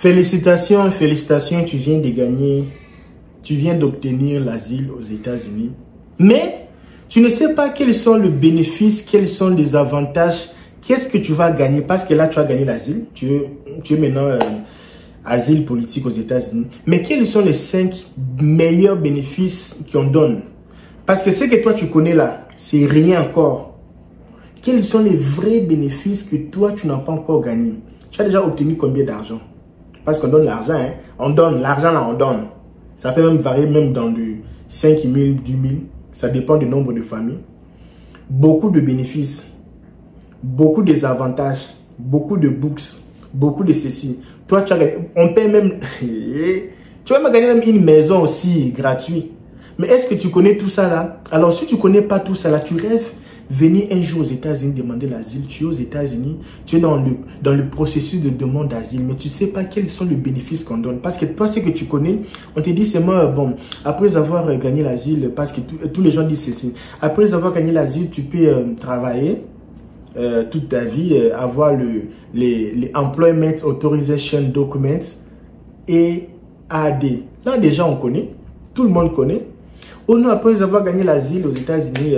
Félicitations, félicitations, tu viens de gagner, tu viens d'obtenir l'asile aux États-Unis. Mais tu ne sais pas quels sont les bénéfices, quels sont les avantages, qu'est-ce que tu vas gagner. Parce que là, tu as gagné l'asile, tu es maintenant asile politique aux États-Unis. Mais quels sont les 5 meilleurs bénéfices qu'on donne? Parce que ce que toi, tu connais là, c'est rien encore. Quels sont les vrais bénéfices que toi, tu n'as pas encore gagné? Tu as déjà obtenu combien d'argent? Parce qu'on donne l'argent, hein? On donne, l'argent là, on donne. Ça peut même varier même dans du 5 000, 10 000. Ça dépend du nombre de familles. Beaucoup de bénéfices, beaucoup des avantages, beaucoup de books, beaucoup de ceci. Toi, tu as gagné, on paie même, tu vas me gagner même une maison aussi gratuite. Mais est-ce que tu connais tout ça là? Alors, si tu ne connais pas tout ça là, tu rêves venir un jour aux États-Unis demander l'asile. Tu es aux États-Unis, tu es dans le processus de demande d'asile, mais tu ne sais pas quels sont les bénéfices qu'on donne. Parce que toi, ce que tu connais, on te dit seulement, bon, après avoir gagné l'asile, parce que tous les gens disent ceci, après avoir gagné l'asile, tu peux travailler toute ta vie, avoir les Employment Authorization Documents et AD. Là, déjà, on connaît, tout le monde connaît. Oh non, après avoir gagné l'asile aux États-Unis,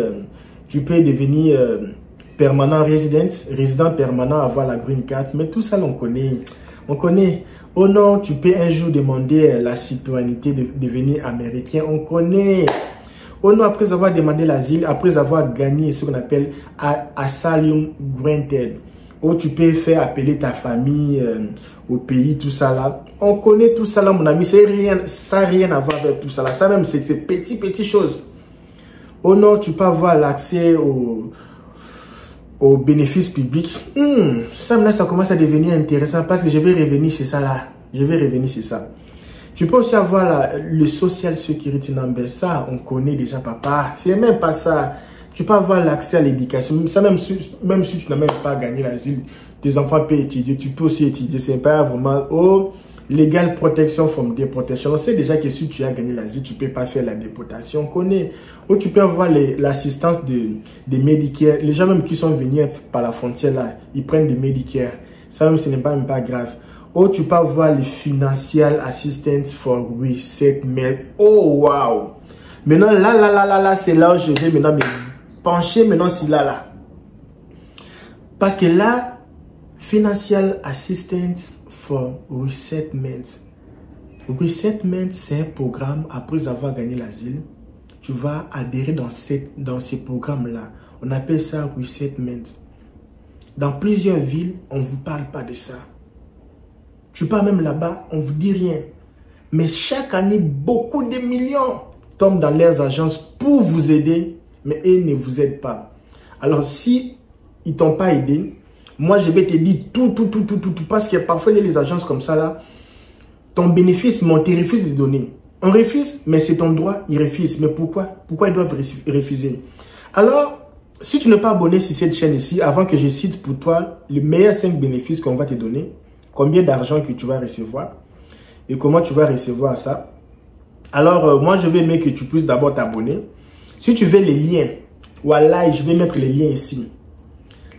tu peux devenir permanent résident permanent, avoir la green card. Mais tout ça, on connaît. On connaît. Oh non, tu peux un jour demander la citoyenneté de devenir américain. On connaît. Oh non, après avoir demandé l'asile, après avoir gagné ce qu'on appelle Asylum Granted. Oh, tu peux faire appeler ta famille au pays, tout ça là. On connaît tout ça là, mon ami. Ça n'a rien à voir avec tout ça là. Ça même, c'est ces petites choses. Oh non, tu peux avoir l'accès aux bénéfices publics. Ça, là, ça commence à devenir intéressant parce que je vais revenir sur ça là. Je vais revenir sur ça. Tu peux aussi avoir le Social Security Number. Ça, on connaît déjà, papa. C'est même pas ça. Tu peux avoir l'accès à l'éducation. Ça, même si tu n'as même pas gagné l'asile, tes enfants peuvent étudier. Tu peux aussi étudier. C'est pas vraiment... Oh, Legal Protection from Deportation. On sait déjà que si tu as gagné l'asile, tu ne peux pas faire la déportation. On connaît. Ou tu peux avoir l'assistance de Medicare. Les gens même qui sont venus par la frontière là, ils prennent des Medicare. Ça même, ce n'est même pas grave. Ou tu peux avoir les Financial Assistance for Resettlement. Oh, wow! Maintenant, là, c'est là où je vais maintenant me pencher maintenant sur là. Parce que là, Financial Assistance for Resettlement. Resettlement, c'est un programme, après avoir gagné l'asile, tu vas adhérer dans ces programmes-là. On appelle ça Resettlement. Dans plusieurs villes, on ne vous parle pas de ça. Tu pars même là-bas, on ne vous dit rien. Mais chaque année, beaucoup de millions tombent dans leurs agences pour vous aider, mais ils ne vous aident pas. Alors, si ils ne t'ont pas aidé, moi, je vais te dire tout, parce que parfois, il y a les agences comme ça, là. Ton bénéfice, mais on te refuse de donner. On refuse, mais c'est ton droit, ils refusent. Mais pourquoi? Pourquoi ils doivent refuser? Alors, si tu n'es pas abonné sur cette chaîne ici, avant que je cite pour toi les meilleurs 5 bénéfices qu'on va te donner, combien d'argent que tu vas recevoir et comment tu vas recevoir ça. Alors, moi, je vais mettre que tu puisses d'abord t'abonner. Si tu veux les liens, voilà, je vais mettre les liens ici.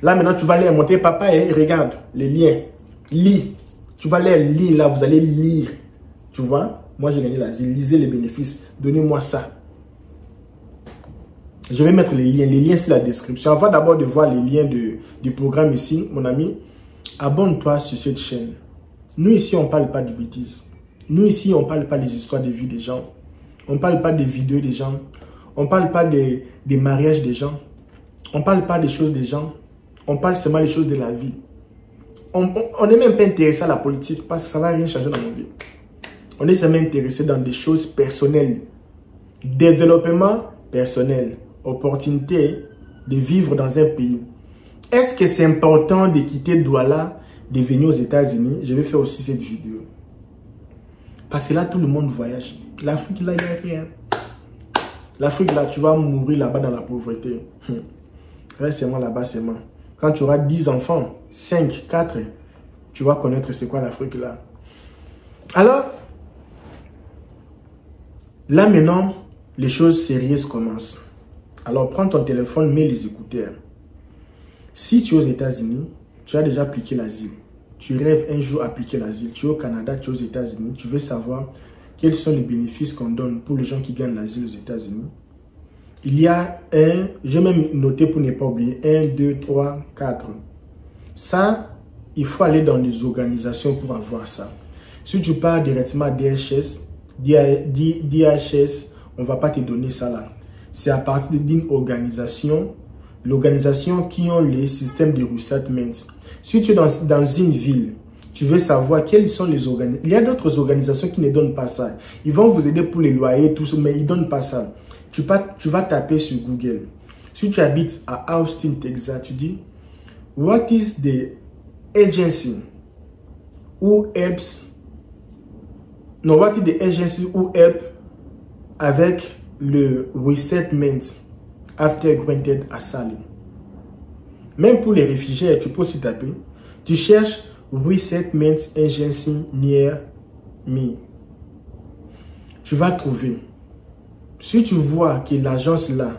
Là, maintenant, tu vas les montrer. Papa, regarde, les liens. Lis. Tu vas les lire, là, vous allez lire. Tu vois? Moi, j'ai gagné l'asile. Lisez les bénéfices. Donnez-moi ça. Je vais mettre les liens. Les liens, c'est la description. Avant d'abord de voir les liens du programme ici, mon ami, abonne-toi sur cette chaîne. Nous, ici, on ne parle pas de bêtises. Nous, ici, on ne parle pas des histoires de vie des gens. On ne parle pas des vidéos des gens. On ne parle pas des mariages des gens. On ne parle pas des choses des gens. On parle seulement des choses de la vie. On n'est même pas intéressé à la politique parce que ça ne va rien changer dans nos vies. On est seulement intéressé dans des choses personnelles. Développement personnel. Opportunité de vivre dans un pays. Est-ce que c'est important de quitter Douala, de venir aux États-Unis? Je vais faire aussi cette vidéo. Parce que là, tout le monde voyage. L'Afrique, là, il n'y a rien. L'Afrique, là, tu vas mourir là-bas dans la pauvreté. Reste seulement là-bas, seulement. Quand tu auras 10 enfants, 5, 4, tu vas connaître c'est quoi l'Afrique là. Alors, là maintenant, les choses sérieuses commencent. Alors, prends ton téléphone, mets les écouteurs. Si tu es aux États-Unis, tu as déjà appliqué l'asile. tu rêves un jour appliquer l'asile. Tu es au Canada, tu es aux États-Unis, tu veux savoir quels sont les bénéfices qu'on donne pour les gens qui gagnent l'asile aux États-Unis. Il y a j'ai même noté pour ne pas oublier, 1, 2, 3, 4. Ça, il faut aller dans les organisations pour avoir ça. Si tu pars directement à DHS, on ne va pas te donner ça là. C'est à partir d'une organisation, l'organisation qui ont les systèmes de resettlement. Si tu es dans une ville, tu veux savoir quelles sont les organisations. Il y a d'autres organisations qui ne donnent pas ça. Ils vont vous aider pour les loyers, tout ça, mais ils ne donnent pas ça. Tu vas taper sur Google. Si tu habites à Austin, Texas, tu dis « What is the agency who helps » Non, what is the agency who help avec le resettlement after granted asylum. Même pour les réfugiés, tu peux aussi taper. Tu cherches resettlement agency near me. Tu vas trouver. Si tu vois que l'agence là,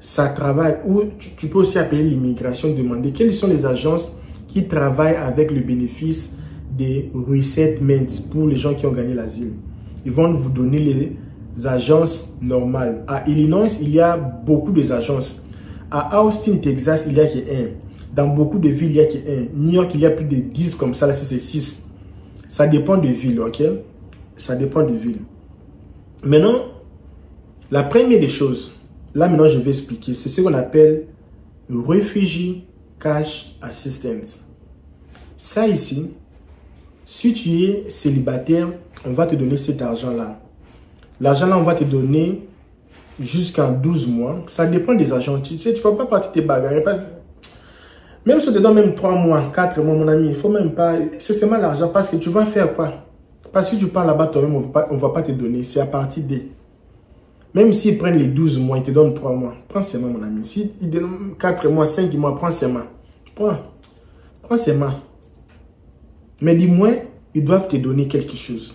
ça travaille, ou tu peux aussi appeler l'immigration, demander quelles sont les agences qui travaillent avec le bénéfice des resettlements pour les gens qui ont gagné l'asile. Ils vont vous donner les agences normales. À Illinois, il y a beaucoup d'agences. À Austin, Texas, il y a qu'un. Dans beaucoup de villes, il y a qu'un. New York, il y a plus de 10 comme ça, là c'est 6. Ça dépend de ville, ok? Ça dépend de ville. Maintenant, la première des choses, là maintenant je vais expliquer, c'est ce qu'on appelle Refugee Cash Assistance. Ça ici, si tu es célibataire, on va te donner cet argent-là. L'argent-là, on va te donner jusqu'en 12 mois. Ça dépend des agents. Tu sais, tu ne vas pas partir tes bagarres. Même si tu te donnes même 3 mois, 4 mois, mon ami, il ne faut même pas... C'est seulement l'argent parce que tu vas faire quoi? Parce que tu pars là-bas toi-même, on ne va pas te donner. C'est à partir des... Même s'ils prennent les 12 mois, ils te donnent 3 mois. Prends seulement, mon ami. S'ils te donnent 4 mois, 5 mois, prends seulement. Prends seulement. Mais dis-moi, ils doivent te donner quelque chose.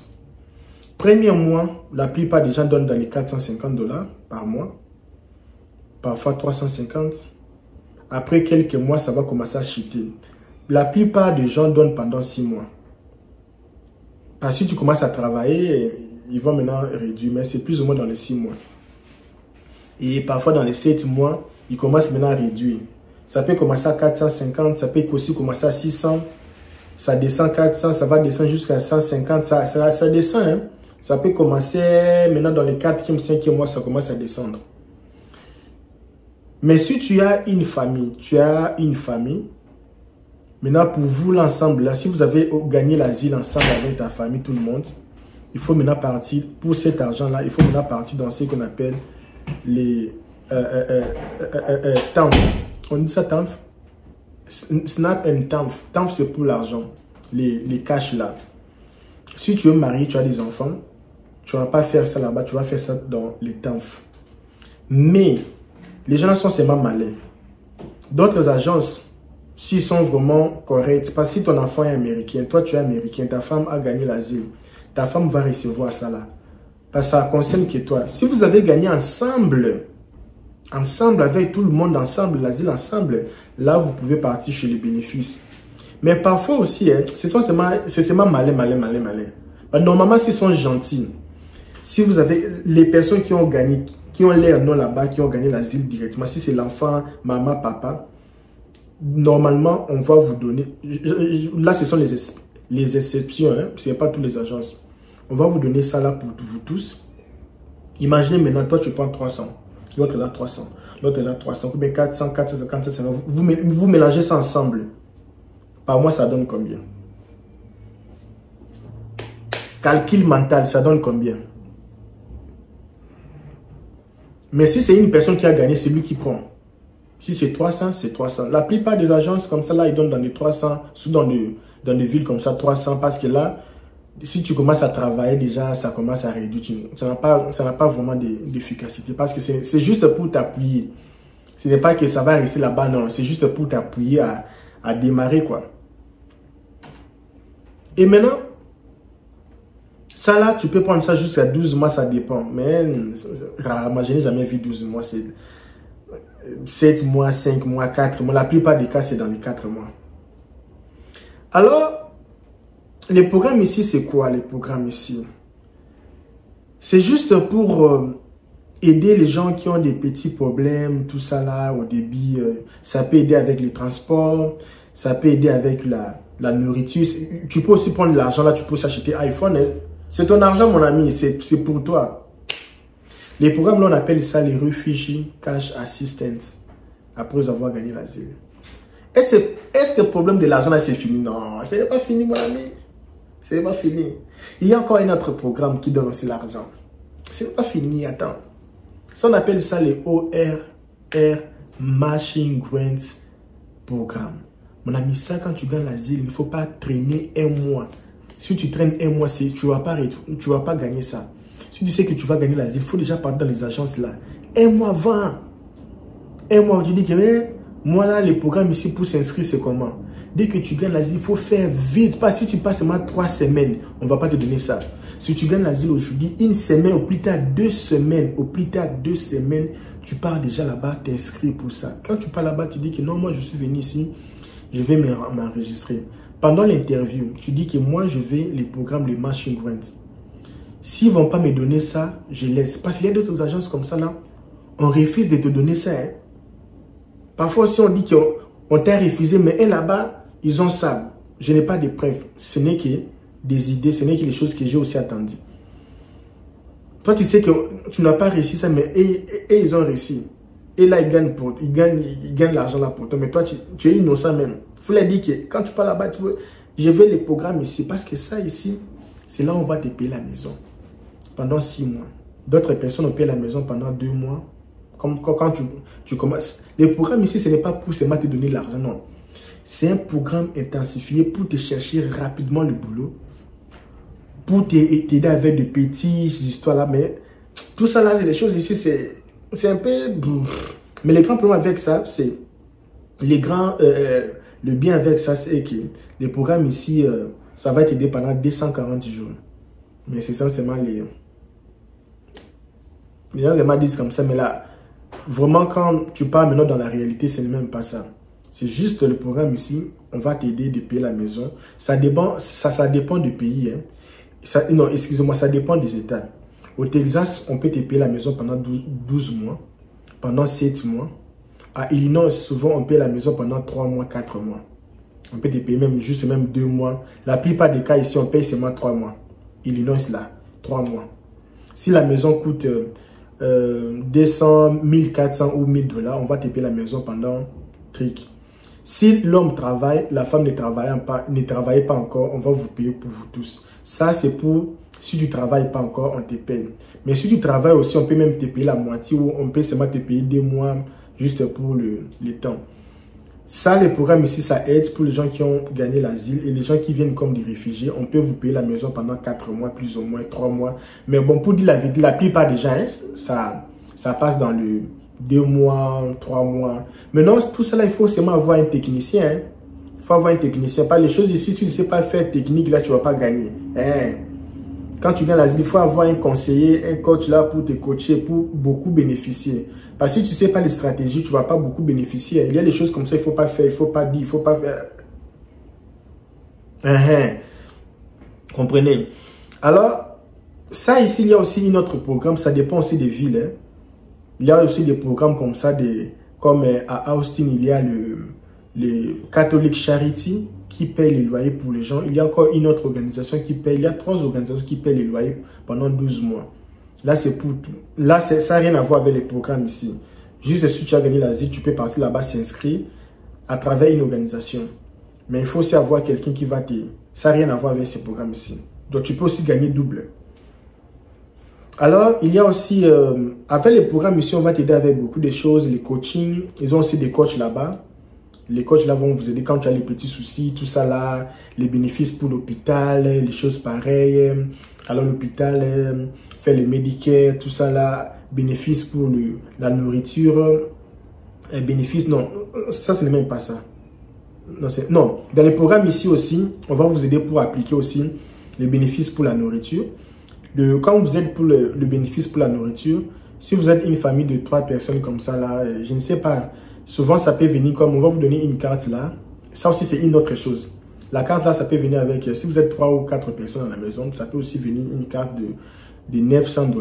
Premier mois, la plupart des gens donnent dans les $450 par mois. Parfois 350. Après quelques mois, ça va commencer à chuter. La plupart des gens donnent pendant 6 mois. Parce que tu commences à travailler, ils vont maintenant réduire, mais c'est plus ou moins dans les 6 mois. Et parfois dans les 7 mois, ils commencent maintenant à réduire. Ça peut commencer à 450, ça peut aussi commencer à 600, ça descend 400, ça va descendre jusqu'à 150, ça descend. Hein? Ça peut commencer maintenant dans les 4e, 5e mois, ça commence à descendre. Mais si tu as une famille, maintenant pour vous l'ensemble, là, si vous avez gagné l'asile ensemble avec ta famille, tout le monde, il faut maintenant partir, pour cet argent-là, il faut maintenant partir dans ce qu'on appelle les TANF. On dit ça TANF? Snap and TANF. TANF c'est pour l'argent, les cash là. Si tu es marié, tu as des enfants, tu ne vas pas faire ça là-bas, tu vas faire ça dans les TANF. Mais les gens sont seulement malins. D'autres agences, s'ils sont vraiment corrects, parce que si ton enfant est américain, toi tu es américain, ta femme a gagné l'asile, ta femme va recevoir ça là. Parce que ça concerne que toi. Si vous avez gagné ensemble avec tout le monde ensemble, l'asile ensemble, là vous pouvez partir chez les bénéfices. Mais parfois aussi, hein, c'est seulement malin. Normalement, s'ils sont gentils, si vous avez les personnes qui ont gagné, qui ont l'air non là-bas, qui ont gagné l'asile directement, si c'est l'enfant, maman, papa, normalement, on va vous donner, là ce sont les exceptions, hein, ce n'est pas toutes les agences. On va vous donner ça là pour vous tous. Imaginez maintenant, toi tu prends 300, l'autre là 300, l'autre là 300, ou bien 400, 450, 500, vous mélangez ça ensemble. Par mois, ça donne combien? Calcul mental, ça donne combien? Mais si c'est une personne qui a gagné, c'est lui qui prend. Si c'est 300, c'est 300. La plupart des agences comme ça, là, ils donnent dans les 300, dans des villes comme ça, 300, parce que là, si tu commences à travailler, déjà, ça commence à réduire. Ça n'a pas vraiment d'efficacité, parce que c'est juste pour t'appuyer. Ce n'est pas que ça va rester là-bas, non. C'est juste pour t'appuyer à démarrer, quoi. Et maintenant, ça là, tu peux prendre ça jusqu'à 12 mois, ça dépend. Mais rarement, je n'ai jamais vu 12 mois. C'est 7 mois, 5 mois, 4 mois. La plupart des cas, c'est dans les 4 mois. Alors, les programmes ici, c'est quoi les programmes ici? C'est juste pour aider les gens qui ont des petits problèmes, tout ça là, au débit. Ça peut aider avec les transports, ça peut aider avec la nourriture. Tu peux aussi prendre l'argent là, tu peux s'acheter iPhone. Hein. C'est ton argent, mon ami, c'est pour toi. Les programmes là, on appelle ça les Refugee Cash Assistance, après avoir gagné l'asile. Est-ce que le problème de l'argent là, c'est fini? Non, ce n'est pas fini, mon ami. Ce n'est pas fini. Il y a encore un autre programme qui donne aussi l'argent. Ce n'est pas fini, attends. Ça, on appelle ça les ORR Matching Grants Programme. Mon ami, ça, quand tu gagnes l'asile, il ne faut pas traîner un mois. Si tu traînes un mois, tu ne vas pas gagner ça. Si tu sais que tu vas gagner l'asile, il faut déjà partir dans les agences là. Un mois avant. Un mois, tu dis que moi là, les programmes ici pour s'inscrire, c'est comment? Dès que tu gagnes l'asile, il faut faire vite. Pas si tu passes seulement 3 semaines, on ne va pas te donner ça. Si tu gagnes l'asile aujourd'hui, une semaine, au plus tard 2 semaines, tu pars déjà là-bas t'inscrire pour ça. Quand tu pars là-bas, tu dis que non, moi je suis venu ici, je vais m'enregistrer. Pendant l'interview, tu dis que moi je vais les programmes, les matching grants. S'ils ne vont pas me donner ça, je laisse. Parce qu'il y a d'autres agences comme ça là, on refuse de te donner ça. Hein. Parfois aussi on dit qu'on t'a refusé, mais là-bas, ils ont ça. Je n'ai pas de preuves. Ce n'est que des idées, ce n'est que les choses que j'ai aussi attendues. Toi, tu sais que tu n'as pas réussi ça, mais ils ont réussi. Et là, ils gagnent l'argent là pour toi. Mais toi, tu es innocent même. Il faut leur dire que quand tu pars là-bas, je veux les programmes ici. Parce que ça ici, c'est là où on va te payer la maison. Pendant 6 mois. D'autres personnes ont payé la maison pendant 2 mois. Comme quand tu commences. Les programmes ici, ce n'est pas pour seulement te donner de l'argent, non. C'est un programme intensifié pour te chercher rapidement le boulot. Pour t'aider avec de petites histoires là. Mais tout ça là, c'est des choses ici, c'est un peu... Mais le grand problème avec ça, c'est... Le bien avec ça, c'est que les programmes ici, ça va t'aider pendant 240 jours. Mais c'est essentiellement les gens disent comme ça, mais là, vraiment quand tu pars maintenant dans la réalité, ce n'est même pas ça. C'est juste le programme ici, on va t'aider de payer la maison. Ça dépend du pays. Hein. Non, excusez-moi, ça dépend des États. Au Texas, on peut te payer la maison pendant 12 mois, pendant 7 mois. À Illinois, souvent, on paye la maison pendant 3 mois, 4 mois. On peut te payer même 2 mois. La plupart des cas ici, on paye seulement 3 mois. Illinois, là, 3 mois. Si la maison coûte 200, 1400 ou 1000 $, on va te payer la maison pendant truc. Si l'homme travaille, la femme ne travaille pas encore, on va vous payer pour vous tous. Ça, c'est pour, si tu ne travailles pas encore, on te paye. Mais si tu travailles aussi, on peut même te payer la moitié ou on peut seulement te payer 2 mois juste pour le temps. Ça, les programmes ici, ça aide pour les gens qui ont gagné l'asile et les gens qui viennent comme des réfugiés. On peut vous payer la maison pendant 4 mois, plus ou moins 3 mois. Mais bon, pour dire la vérité, la plupart des gens, hein, ça passe dans le 2 mois, 3 mois. Maintenant, pour cela, il faut seulement avoir un technicien. Hein. Il faut avoir un technicien. Pas les choses ici, si tu ne sais pas faire technique, là, tu ne vas pas gagner. Hein. Quand tu gagnes l'asile, il faut avoir un conseiller, un coach là pour te coacher, pour beaucoup bénéficier. Parce que si tu ne sais pas les stratégies, tu ne vas pas beaucoup bénéficier. Il y a des choses comme ça, il ne faut pas faire, il ne faut pas dire, il ne faut pas faire. Comprenez? Alors, ça ici, il y a aussi un autre programme, ça dépend aussi des villes. Hein. Il y a aussi des programmes comme ça, comme à Austin, il y a le Catholic Charity qui paye les loyers pour les gens. Il y a encore une autre organisation qui paye, il y a 3 organisations qui payent les loyers pendant 12 mois. Là, c'est pour tout. Là, ça n'a rien à voir avec les programmes ici. Juste si tu as gagné l'asile, tu peux partir là-bas s'inscrire à travers une organisation. Mais il faut aussi avoir quelqu'un qui va t'aider. Ça n'a rien à voir avec ces programmes ici. Donc, tu peux aussi gagner double. Alors, il y a aussi, avec les programmes ici, on va t'aider avec beaucoup de choses. Les coachings, ils ont aussi des coachs là-bas. Les coachs là vont vous aider quand tu as les petits soucis, tout ça là, les bénéfices pour l'hôpital, les choses pareilles. Alors l'hôpital fait les Medicare, tout ça là, bénéfices pour la nourriture, bénéfices, non, ça ce n'est même pas ça. Non, dans les programmes ici aussi, on va vous aider pour appliquer aussi les bénéfices pour la nourriture. Quand vous êtes pour le bénéfice pour la nourriture, si vous êtes une famille de 3 personnes comme ça là, je ne sais pas, souvent ça peut venir comme on va vous donner une carte là. Ça aussi c'est une autre chose. La carte là, ça peut venir avec, si vous êtes 3 ou 4 personnes dans la maison, ça peut aussi venir une carte de 900 $.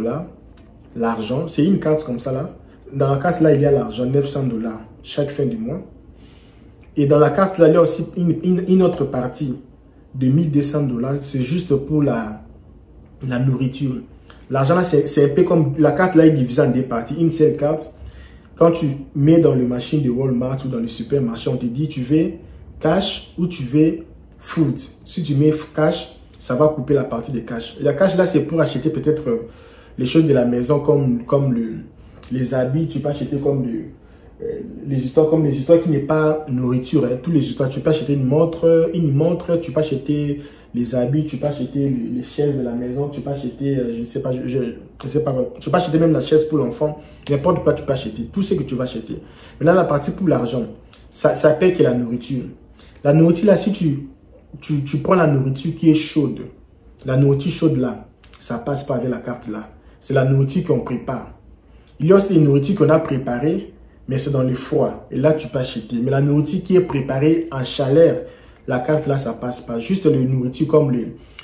L'argent, c'est une carte comme ça là. Dans la carte là, il y a l'argent, 900 $ chaque fin du mois. Et dans la carte là, il y a aussi une autre partie de 1200 $. C'est juste pour la nourriture. L'argent là, c'est un peu comme, la carte là est divisée en deux parties. Une seule carte, quand tu mets dans le machine de Walmart ou dans le supermarché, on te dit tu veux cash ou tu veux food. Si tu mets cash, ça va couper la partie de cash. Et la cash là, c'est pour acheter peut-être les choses de la maison comme les habits. Tu peux acheter comme les histoires qui n'est pas nourriture. Hein. Tous les histoires, tu peux acheter une montre, tu peux acheter les habits, tu peux acheter les chaises de la maison, tu peux acheter, je ne sais pas, tu peux acheter même la chaise pour l'enfant, n'importe quoi tu peux acheter, tout ce que tu vas acheter. Maintenant, la partie pour l'argent, ça paye que la nourriture. La nourriture là, si tu prends la nourriture qui est chaude, la nourriture chaude là, ça passe pas avec la carte là. C'est la nourriture qu'on prépare. Il y a aussi des nourritures qu'on a préparées, mais c'est dans le froid. Et là, tu peux acheter. Mais la nourriture qui est préparée en chaleur, la carte là, ça passe pas. Juste les nourritures comme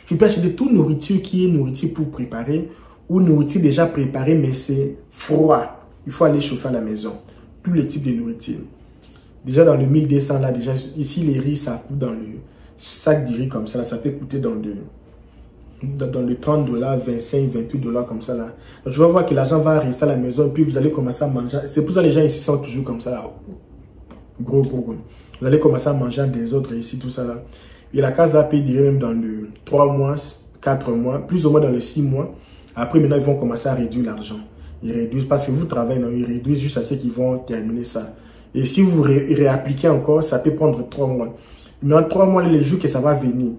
tu peux acheter toute nourriture qui est nourriture pour préparer ou nourriture déjà préparée, mais c'est froid. Il faut aller chauffer à la maison. Tous les types de nourriture. Déjà dans le 1200 là, déjà ici les riz, ça coûte dans le sac de riz comme ça. Ça peut coûter dans le 30 $, 25, 28 $ comme ça là. Donc, tu vas voir que l'argent va rester à la maison et puis vous allez commencer à manger. C'est pour ça que les gens ici sont toujours comme ça là. Gros. Vous allez commencer à manger des autres ici, tout ça là. Et la case là peut durer même dans le 3 mois, 4 mois, plus ou moins dans les 6 mois. Après maintenant ils vont commencer à réduire l'argent. Ils réduisent parce que vous travaillez, non, ils réduisent juste à ce qu'ils vont terminer ça. Et si vous réappliquez encore, ça peut prendre 3 mois. Mais en 3 mois, les jours que ça va venir,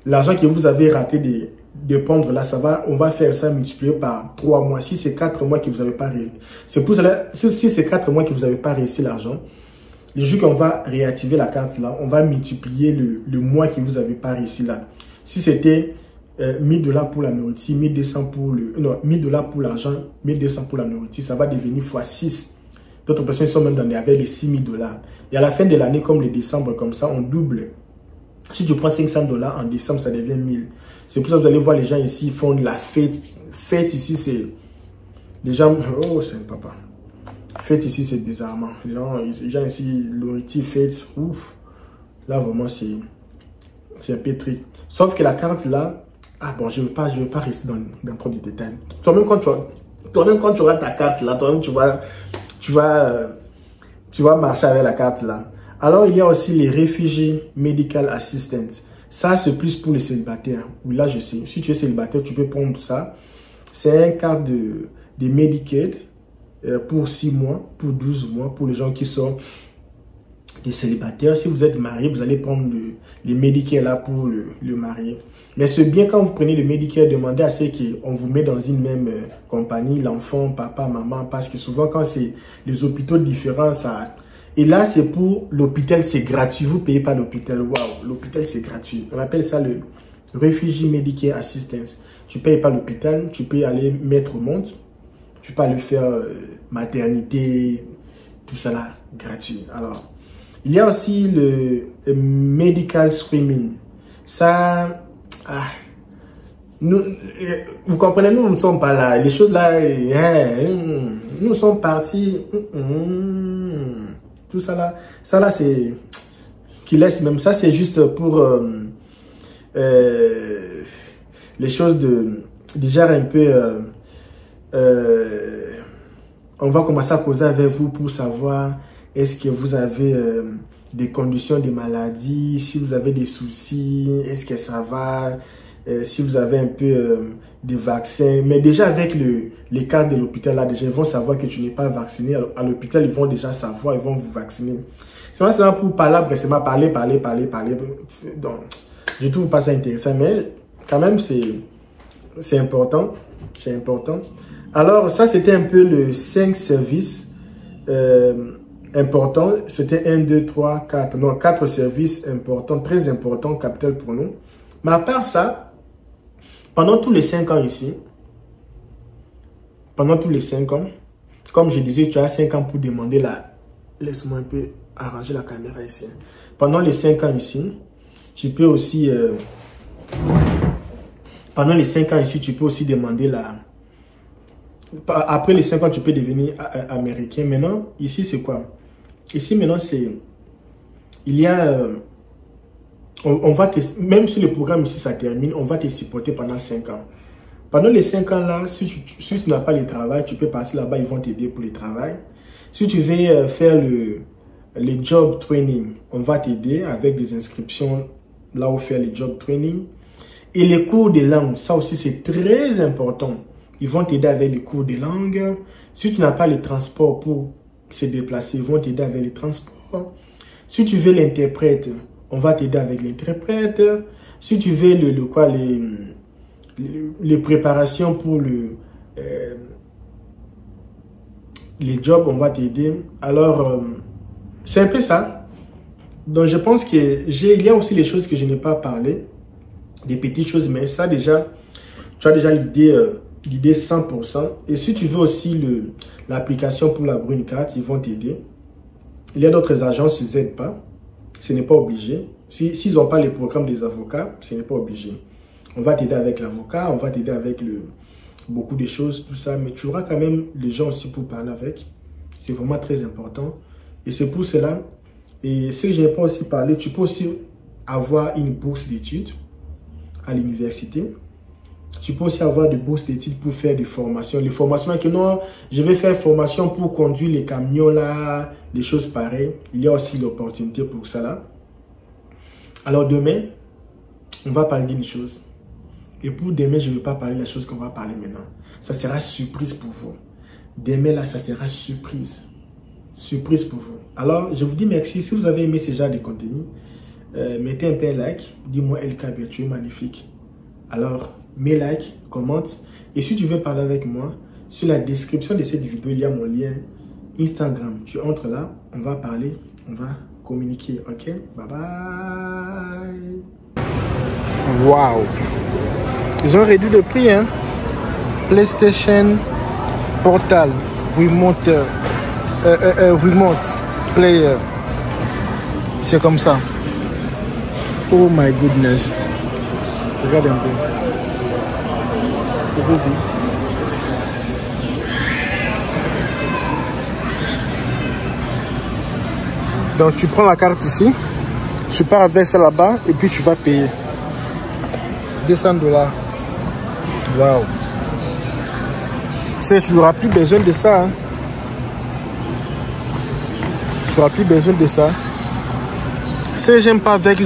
l'argent que vous avez raté de prendre là, on va faire ça multiplié par 3 mois. Si c'est 4 mois que vous n'avez pas réussi, c'est pour cela, si c'est 4 mois que vous n'avez pas réussi l'argent, les jours qu'on va réactiver la carte là, on va multiplier le mois que vous n'avez pas réussi là. Si c'était 1000 $ pour la nourriture, 1200 pour 1000 $ pour l'argent, 1200 pour la nourriture, ça va devenir x6. D'autres personnes sont même avec les 6000 $. Et à la fin de l'année, comme le décembre, comme ça, on double. Si tu prends 500 $ en décembre, ça devient 1000. C'est pour ça que vous allez voir les gens ici font de la fête. Fête ici, c'est... Les gens... Oh, c'est un papa. Fête ici, c'est bizarrement. Les gens ici, nourriture, fête. Ouf. Là, vraiment, c'est un peu triste. Sauf que la carte là... Ah bon, je ne veux pas rester dans trop de détails. Toi-même, quand tu auras ta carte là, toi-même, tu vas marcher avec la carte là. Alors, il y a aussi les réfugiés medical assistants. Ça, c'est plus pour les célibataires. Ou là, je sais, si tu es célibataire, tu peux prendre ça. C'est un carte de Medicaid pour 6 mois, pour 12 mois, pour les gens qui sont des célibataires. Si vous êtes marié, vous allez prendre le Medicare là pour le marié. Mais c'est bien quand vous prenez le Medicare, demandez à ceux qu'on vous met dans une même compagnie, l'enfant, papa, maman, parce que souvent quand c'est les hôpitaux différents, ça... Et là, c'est pour l'hôpital, c'est gratuit. Vous ne payez pas l'hôpital. Waouh, l'hôpital, c'est gratuit. On appelle ça le Refugee Medicare Assistance. Tu ne payes pas l'hôpital, tu peux aller mettre au monde. Tu peux aller faire maternité, tout ça là, gratuit. Alors, il y a aussi le medical screening. Ça, vous comprenez, nous ne sommes pas là. Les choses là, nous sommes partis. Tout ça là, c'est qui laisse même ça, c'est juste pour les choses déjà un peu. On va commencer à causer avec vous pour savoir est-ce que vous avez des conditions de maladie, si vous avez des soucis, est-ce que ça va, si vous avez un peu des vaccins. Mais déjà avec les cartes de l'hôpital, là, déjà, ils vont savoir que tu n'es pas vacciné. À l'hôpital, ils vont déjà savoir, ils vont vous vacciner. C'est vraiment pour parler, c'est parler. Donc, je trouve pas ça intéressant, mais quand même, c'est important. C'est important. Alors, ça, c'était un peu le 5 services importants. C'était 1, 2, 3, 4. Non, 4 services importants, très importants, capital pour nous. Mais à part ça, pendant tous les 5 ans ici, comme je disais, tu as 5 ans pour demander la... Laisse-moi un peu arranger la caméra ici. Pendant les 5 ans ici, Tu peux aussi, pendant les 5 ans ici, tu peux aussi demander la... Après les 5 ans, tu peux devenir américain. Maintenant, ici, c'est quoi? Ici, maintenant, c'est... Il y a... on va te... Même si le programme ici, ça termine, on va te supporter pendant 5 ans. Pendant les 5 ans là, si tu n'as pas le travail, tu peux partir là-bas, ils vont t'aider pour le travail. Si tu veux faire le job training, on va t'aider avec des inscriptions là où faire le job training. Et les cours de langue, ça aussi c'est très important. Ils vont t'aider avec les cours de langue. Si tu n'as pas le transport pour se déplacer, ils vont t'aider avec les transports. Si tu veux l'interprète, on va t'aider avec l'interprète. Si tu veux les préparations pour les jobs, on va t'aider. Alors, c'est un peu ça. Donc, je pense qu'il y a aussi les choses que je n'ai pas parlé, des petites choses, mais ça déjà, tu as déjà l'idée 100%. Et si tu veux aussi l'application pour la green card, ils vont t'aider. Il y a d'autres agences, ils n'aident pas. Ce n'est pas obligé. S'ils n'ont pas les programmes des avocats, ce n'est pas obligé. On va t'aider avec l'avocat, on va t'aider avec beaucoup de choses, tout ça. Mais tu auras quand même les gens aussi pour parler avec. C'est vraiment très important. Et c'est pour cela. Et ce que je n'ai pas aussi parlé, tu peux aussi avoir une bourse d'études à l'université. Tu peux aussi avoir des bourses d'études pour faire des formations. Les formations que non, je vais faire formation pour conduire les camions là, des choses pareilles. Il y a aussi l'opportunité pour ça là. Alors demain, on va parler d'une chose. Et pour demain, je ne vais pas parler de la chose qu'on va parler maintenant. Ça sera surprise pour vous. Demain, là, ça sera surprise. Surprise pour vous. Alors, je vous dis merci. Si vous avez aimé ce genre de contenu, mettez un peu un like. Dis-moi, LK, tu es magnifique. Alors, mets like, commente. Et si tu veux parler avec moi, sur la description de cette vidéo, il y a mon lien Instagram. Tu entres là, on va parler, on va communiquer. Ok? Bye bye. Wow. Ils ont réduit le prix, hein. PlayStation Portal Remote Player. C'est comme ça. Oh my goodness. Regarde un peu. Donc tu prends la carte ici. Tu pars avec ça là-bas et puis tu vas payer. 200 $. Waouh. Tu n'auras plus besoin de ça. Hein. Tu n'auras plus besoin de ça. Ce que j'aime pas avec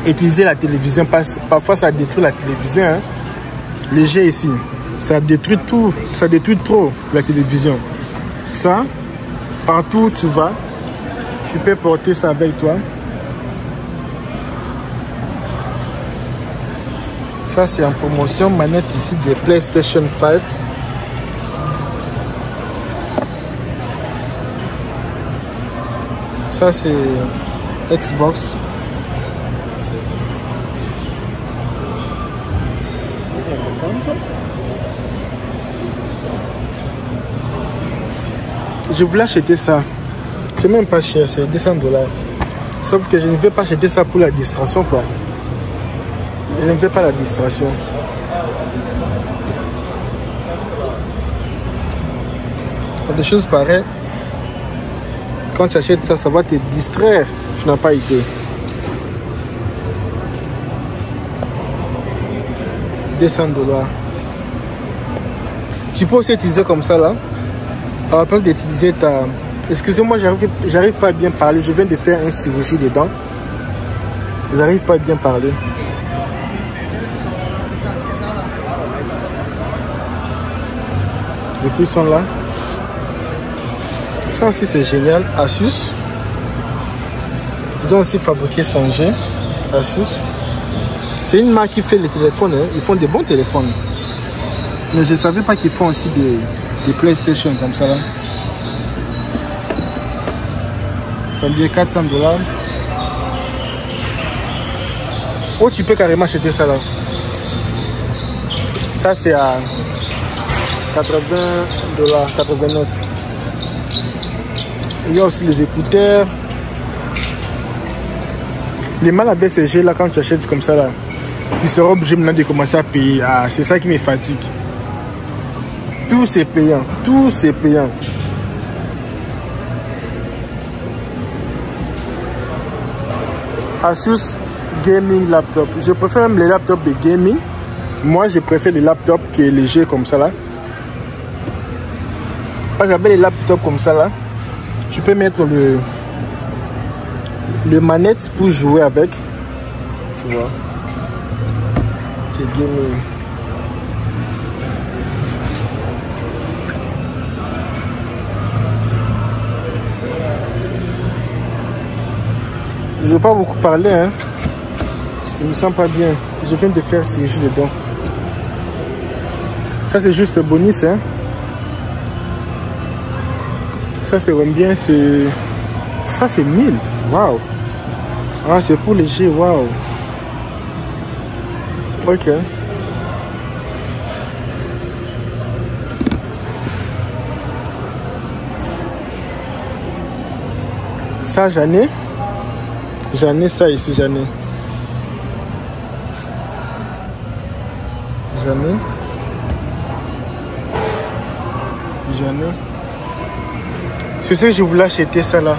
utiliser la télévision, parfois ça détruit la télévision. Hein. Le jet ici, ça détruit tout. Ça détruit trop la télévision. Ça, partout où tu vas, tu peux porter ça avec toi. Ça, c'est en promotion. Manette ici de PlayStation 5. Ça, c'est Xbox. Je voulais acheter ça. C'est même pas cher, c'est 200 $. Sauf que je ne vais pas acheter ça pour la distraction, quoi. Je ne fais pas la distraction. Des choses pareilles. Quand tu achètes ça, ça va te distraire. Tu n'as pas idée. 200 $. Tu peux aussi utiliser comme ça là. À la place d'utiliser ta... Excusez-moi, j'arrive pas à bien parler. Je viens de faire une chirurgie dedans. J'arrive pas à bien parler. Les prix sont là. Ça aussi c'est génial. Asus. Ils ont aussi fabriqué son jet. Asus. C'est une marque qui fait les téléphones. Hein. Ils font des bons téléphones. Mais je ne savais pas qu'ils font aussi des PlayStation comme ça là. Combien? 400 $. Oh, tu peux carrément acheter ça là. Ça c'est à 80 $, 89. Il y a aussi les écouteurs. Les mal avec ces jeux là, quand tu achètes comme ça là, tu seras obligé maintenant de commencer à payer. Ah, c'est ça qui me fatigue. Tout c'est payant, tout c'est payant. Asus Gaming Laptop. Je préfère même les laptops de gaming. Moi, je préfère les laptops qui est léger comme ça là. Parce qu'avec les laptops comme ça là, tu peux mettre le manette pour jouer avec. Tu vois. C'est gaming. Je ne vais pas beaucoup parler, hein. Je me sens pas bien. Je viens de faire cirurgie dedans. Ça c'est juste bonus, hein. Ça c'est vraiment bien. Ça c'est 1000. Waouh. Ah, c'est pour les G. Waouh. Ok. Ça j'en ai. J'en ai ça ici, j'en ai. J'en ai. C'est ce que je voulais acheter ça là.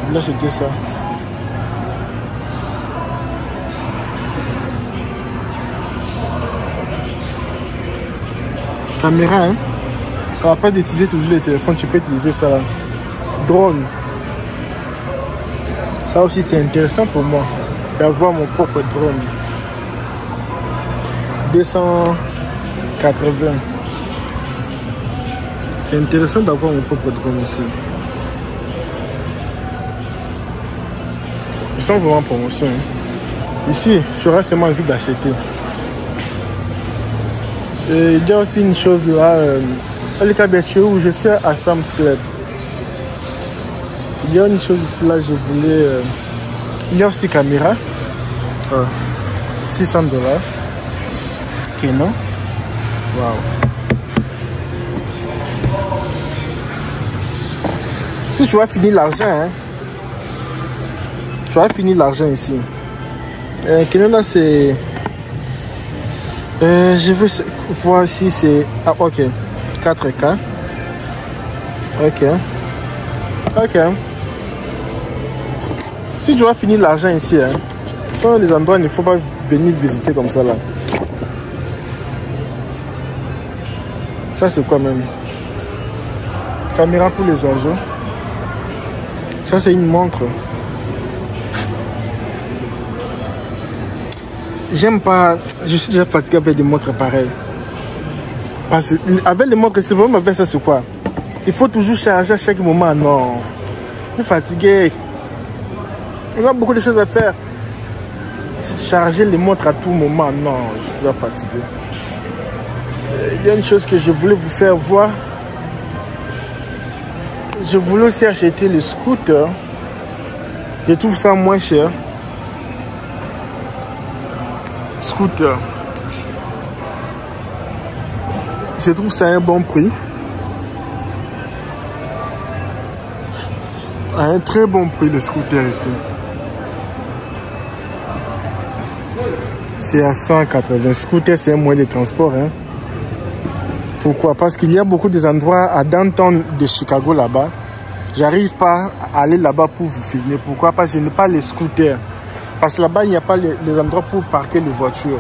Je voulais acheter ça. Caméra, hein. Ça va pas d'utiliser toujours les téléphones, tu peux utiliser ça là. Drone. Ça aussi c'est intéressant pour moi d'avoir mon propre drone. 280. C'est intéressant d'avoir mon propre drone aussi. Ils sont vraiment en promotion. Hein. Ici, tu auras seulement envie d'acheter. Et il y a aussi une chose là, à l'état où je suis à Sam's Club. Il y a une chose ici là, je voulais. Il y a aussi caméra. $600. Canon. Waouh. Si tu vas finir l'argent, hein, tu vas finir l'argent ici. Canon là c'est. Je veux voir si c'est. Ah, ok. 4K. Ok. Ok. Si tu vas finir l'argent ici, hein, ce sont des endroits où il ne faut pas venir visiter comme ça là. Ça c'est quoi même? Caméra pour les oiseaux. Ça c'est une montre. J'aime pas. Je suis déjà fatigué avec des montres pareilles. Parce qu'avec les montres, c'est vraiment avec ça, c'est quoi? Il faut toujours charger à chaque moment. Non. Je suis fatigué. On a beaucoup de choses à faire. Charger les montres à tout moment. Non, je suis déjà fatigué. Il y a une chose que je voulais vous faire voir. Je voulais aussi acheter le scooter. Je trouve ça moins cher. Scooter. Je trouve ça à un bon prix. À un très bon prix le scooter ici. C'est à 180. Scooter c'est un moyen de transport. Hein. Pourquoi? Parce qu'il y a beaucoup d'endroits à downtown de Chicago là-bas. J'arrive pas à aller là-bas pour vous filmer. Pourquoi? Parce que je n'ai pas les scooters. Parce que là-bas, il n'y a pas les endroits pour parquer les voitures.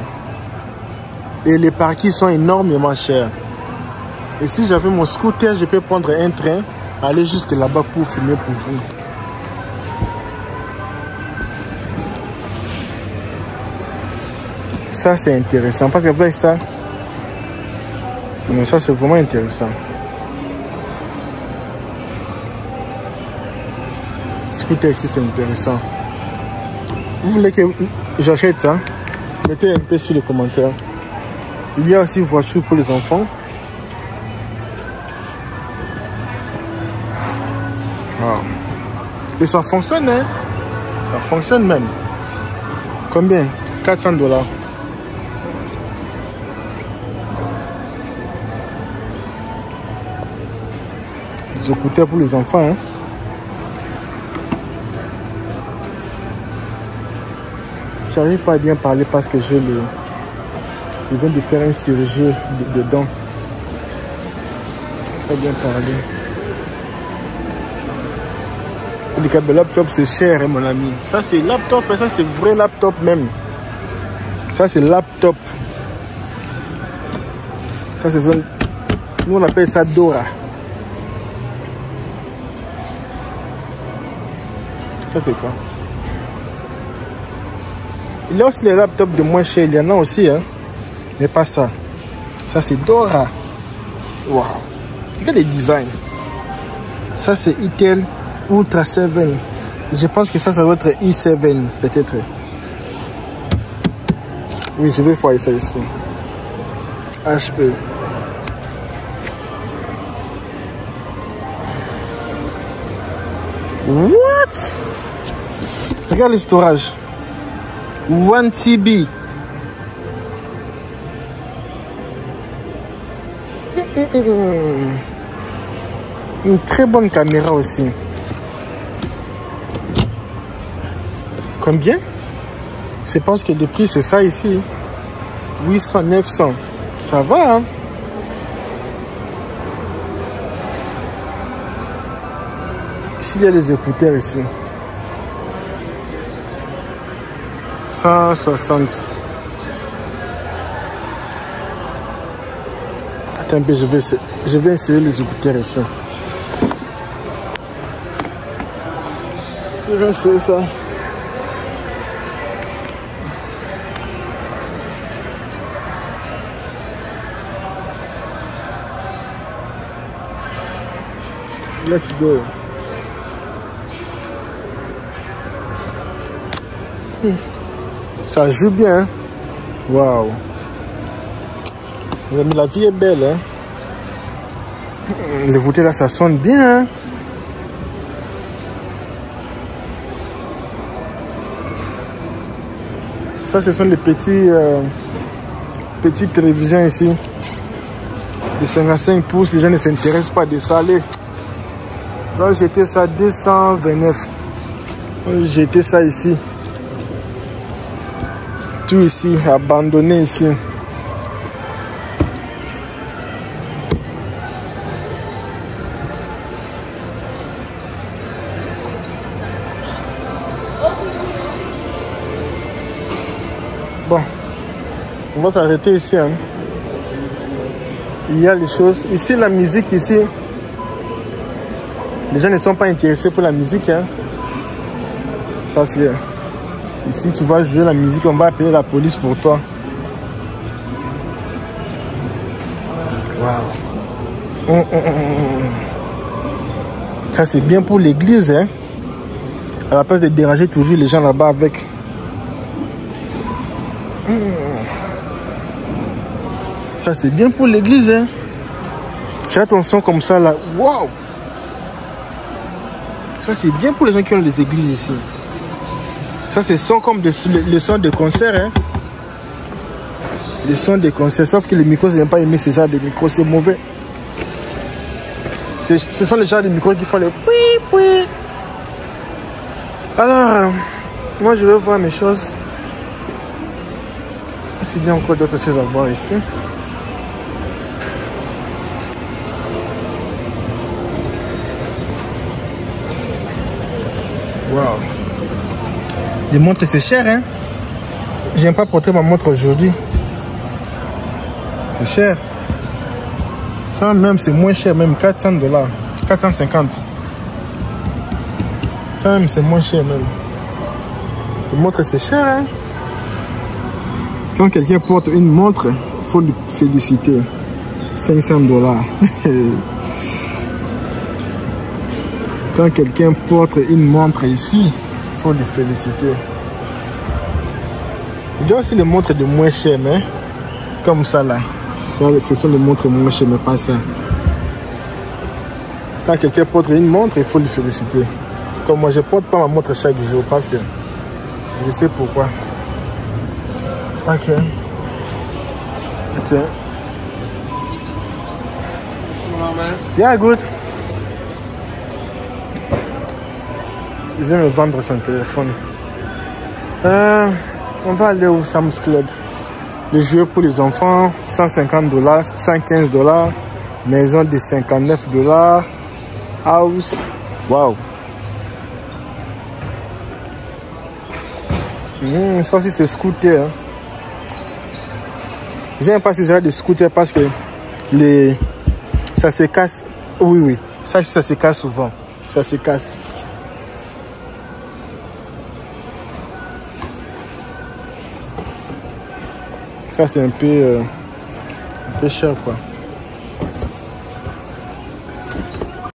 Et les parkings sont énormément chers. Et si j'avais mon scooter, je peux prendre un train, aller jusque là-bas pour filmer pour vous. Ça, c'est intéressant. Parce qu'avec ça, non, ça, c'est vraiment intéressant. Scooter ici, c'est intéressant. Vous voulez que j'achète ça? Mettez un peu sur les commentaires. Il y a aussi une voiture pour les enfants. Wow. Et ça fonctionne, hein? Ça fonctionne même. Combien? $400. Des écouteurs pour les enfants, hein? J'arrive pas à bien parler parce que je viens de faire une chirurgie de dents. Pas bien parler. Le laptop c'est cher, hein, mon ami. Ça c'est laptop, ça c'est vrai laptop même. Ça c'est laptop. Ça c'est son... Nous on appelle ça Dora. Ça c'est quoi? Il y a aussi les laptops de moins cher, il y en a aussi, hein. Mais pas ça. Ça c'est Dora. Waouh. Regarde les designs. Ça c'est Intel Ultra 7. Je pense que ça doit être i7 peut-être. Oui, je vais voir ça ici. HP. What? Regarde le storage. 1 TB. Une très bonne caméra aussi. Combien? Je pense que le prix c'est ça ici. 800, 900. Ça va, hein? Ici, il y a les écouteurs ici. 160. Attends un peu, je vais essayer les écouteurs ici. Je vais essayer ça. Let's go. Ça joue bien. Waouh. Mais la vie est belle. Hein? Les bouteilles là, ça sonne bien. Hein? Ça, ce sont les petites télévisions ici. De 55 pouces. Les gens ne s'intéressent pas de ça. Allez. J'étais ça 229. J'étais ça ici. Tout ici, abandonné ici. Bon, on va s'arrêter ici. Hein. Il y a les choses. Ici, la musique ici. Les gens ne sont pas intéressés pour la musique, hein, parce que ici tu vas jouer la musique, on va appeler la police pour toi. Waouh. Ça c'est bien pour l'église, hein, à la place de déranger toujours les gens là-bas avec. Ça c'est bien pour l'église, hein. Tu as ton son comme ça là, waouh. Ça c'est bien pour les gens qui ont les églises ici. Ça c'est son comme les sons de concert, hein. Les sons de concert, sauf que les micros, je n'aime pas aimer ce genre de micros, c'est mauvais. Ce sont les genres de micros qui font les oui, oui. Alors, moi je vais voir mes choses. S'il y a encore d'autres choses à voir ici. Wow. Les montres c'est cher, hein. J'aime pas porter ma montre aujourd'hui. C'est cher. Ça même c'est moins cher, même $400. 450. Ça même c'est moins cher même. Les montres c'est cher, hein. Quand quelqu'un porte une montre, il faut le féliciter. $500. Quand quelqu'un porte une montre ici, il faut le féliciter. Il y a aussi les montres de moins cher, mais comme ça là. Ce sont les montres moins chères, mais pas ça. Quand quelqu'un porte une montre, il faut le féliciter. Comme moi, je ne porte pas ma montre chaque jour parce que je sais pourquoi. Ok. Ok. Yeah, good. Il vient me vendre son téléphone. On va aller au Sam's Club. Les jouets pour les enfants, 150 $, 115 $. Maison de 59 $. House. Waouh. Ça aussi c'est scooter. Hein. J'aime pas ces genres de scooter parce que ça se casse. Oui, oui. Ça se casse souvent. Ça se casse. Ça c'est un peu cher quoi.